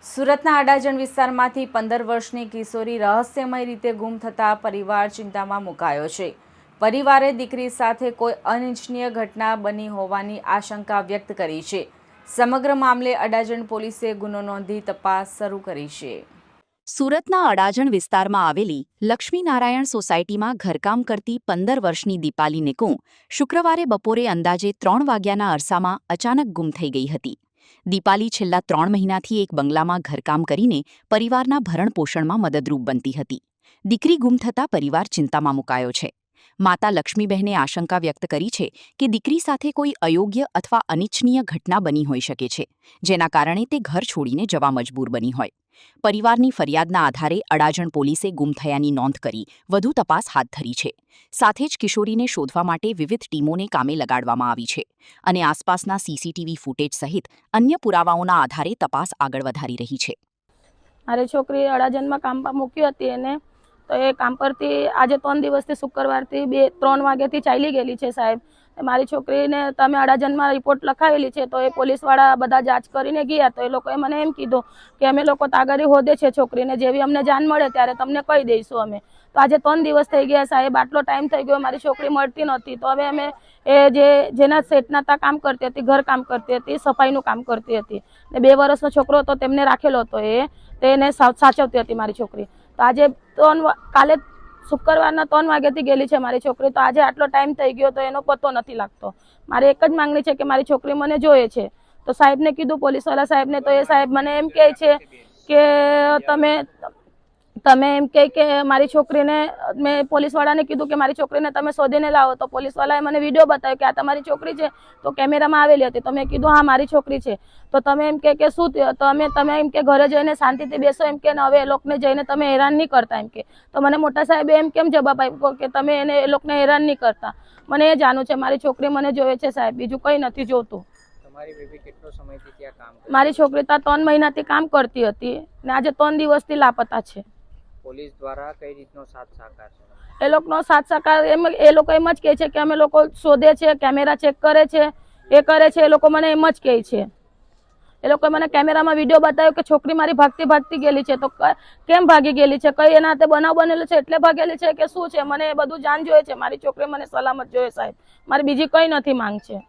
સુરતના અડાજણ વિસ્તારમાંથી 15 વર્ષની કિશોરી રહસ્યમય રીતે ગુમ થતા પરિવાર ચિંતામાં મુકાયો છે। પરિવારે દીકરી સાથે કોઈ અનિચ્છનીય ઘટના બની હોવાની આશંકા વ્યક્ત કરી છે। સમગ્ર મામલે અડાજણ પોલીસે ગુનો નોંધી તપાસ શરૂ કરી છે। સુરતના અડાજણ વિસ્તારમાં આવેલી લક્ષ્મીનારાયણ સોસાયટીમાં ઘરકામ કરતી 15 વર્ષની દીપાલી નિકું શુક્રવારે બપોરે અંદાજે 3 વાગ્યાના અરસામાં અચાનક ગુમ થઈ ગઈ હતી। દીપાલી છેલ્લા 3 મહિનાથી એક બંગલામાં ઘરકામ કરીને પરિવારના ભરણપોષણમાં મદદરૂપ બનતી હતી। દીકરી ગુમ થતાં પરિવાર ચિંતામાં મુકાયો છે। માતા લક્ષ્મીબહેને આશંકા વ્યક્ત કરી છે કે દીકરી સાથે કોઈ અયોગ્ય અથવા અનિચ્છનીય ઘટના બની હોઈ શકે છે, જેના કારણે તે ઘર છોડીને જવા મજબૂર બની હોય। પરિવારની ફરિયાદના આધારે અડાજણ પોલીસે ગુમ થયાની નોંધ કરી વધુ તપાસ હાથ ધરી છે। સાથે જ કિશોરીને શોધવા માટે વિવિધ ટીમોને કામે લગાડવામાં આવી છે અને આસપાસના સીસીટીવી ફૂટેજ સહિત અન્ય પુરાવાઓના આધારે તપાસ આગળ વધારી રહી છે। મારી છોકરી અડાજણમાં કામ પર મૂકી હતી એને, તો એ કામ પરથી આજે 3 દિવસથી શુક્રવારથી 3 વાગ્યાથી ચાલી ગયેલી છે સાહેબ। મારી છોકરીને તમે અડાજણમાં રિપોર્ટ લખાવેલી છે, તો એ પોલીસવાળા બધા જાંચ કરીને ગયા, તો એ લોકોએ મને એમ કીધું કે અમે લોકો તાગરી હોદે છે છોકરીને, જેવી અમને જાણ મળે ત્યારે તમને કહી દઈશું અમે। તો આજે 3 દિવસ થઈ ગયા સાહેબ, આટલો ટાઈમ થઈ ગયો, મારી છોકરી મળતી નહોતી। તો હવે અમે જેના સેટના ત્યાં કામ કરતી હતી, ઘર કામ કરતી હતી, સફાઈનું કામ કરતી હતી ને 2 વર્ષનો છોકરો હતો તેમને રાખેલો હતો, તેને સાચવતી હતી મારી છોકરી। તો આજે કાલે શુક્રવારના 3 વાગ્યાથી ગયેલી છે મારી છોકરી, તો આજે આટલો ટાઈમ થઈ ગયો તો એનો પતો નથી લાગતો। મારી એક જ માંગણી છે કે મારી છોકરી મને જોઈએ છે। તો સાહેબને કીધું, પોલીસવાળા સાહેબને, તો એ સાહેબ મને એમ કહે છે કે તમે એમ કે મારી છોકરીને, મેં પોલીસવાળાને કીધું કે મારી છોકરીને તમે શોધીને લાવો। તો પોલીસવાળાએ મને વિડીયો બતાવ્યો કે આ તમારી છોકરી છે, તો કેમેરામાં આવેલી હતી। તો મેં કીધું હા મારી છોકરી છે। તો તમે એમ કે શું થયું? તો તમે એમ કે ઘરે જઈને શાંતિથી બેસો એમ કે, હવે એ લોકોને જઈને તમે હેરાન નહીં કરતા એમ કે। તો મને મોટા સાહેબે એમ કેમ જવાબ આપ્યો કે તમે એ લોકોને હેરાન નહીં કરતા? મને એ જાણવું છે, મારી છોકરી મને જોઈએ છે સાહેબ, બીજું કંઈ નથી જોતું। મારી છોકરી ત્યાં 3 મહિનાથી કામ કરતી હતી ને આજે 3 દિવસથી લાપતા છે। પોલીસ દ્વારા કઈ રીતનો સાથ સહકાર છે? એ લોકોનો સાથ સહકાર એ લોકો એમ જ કહે છે કે અમે લોકો શોધે છે, કેમેરા ચેક કરે છે, એ કરે છે। એ લોકો મને એમ જ કહે છે। એ લોકોએ મને કેમેરામાં વિડીયો બતાવ્યો કે છોકરી મારી ભાગતી ગયેલી છે। તો કેમ ભાગી ગયેલી છે? કઈ એના હાથે બનાવ બનેલો છે એટલે ભાગેલી છે કે શું છે? મને એ બધું જાણ જોઈએ છે। મારી છોકરી મને સલામત જોઈએ સાહેબ, મારી બીજી કઈ નથી માંગ છે।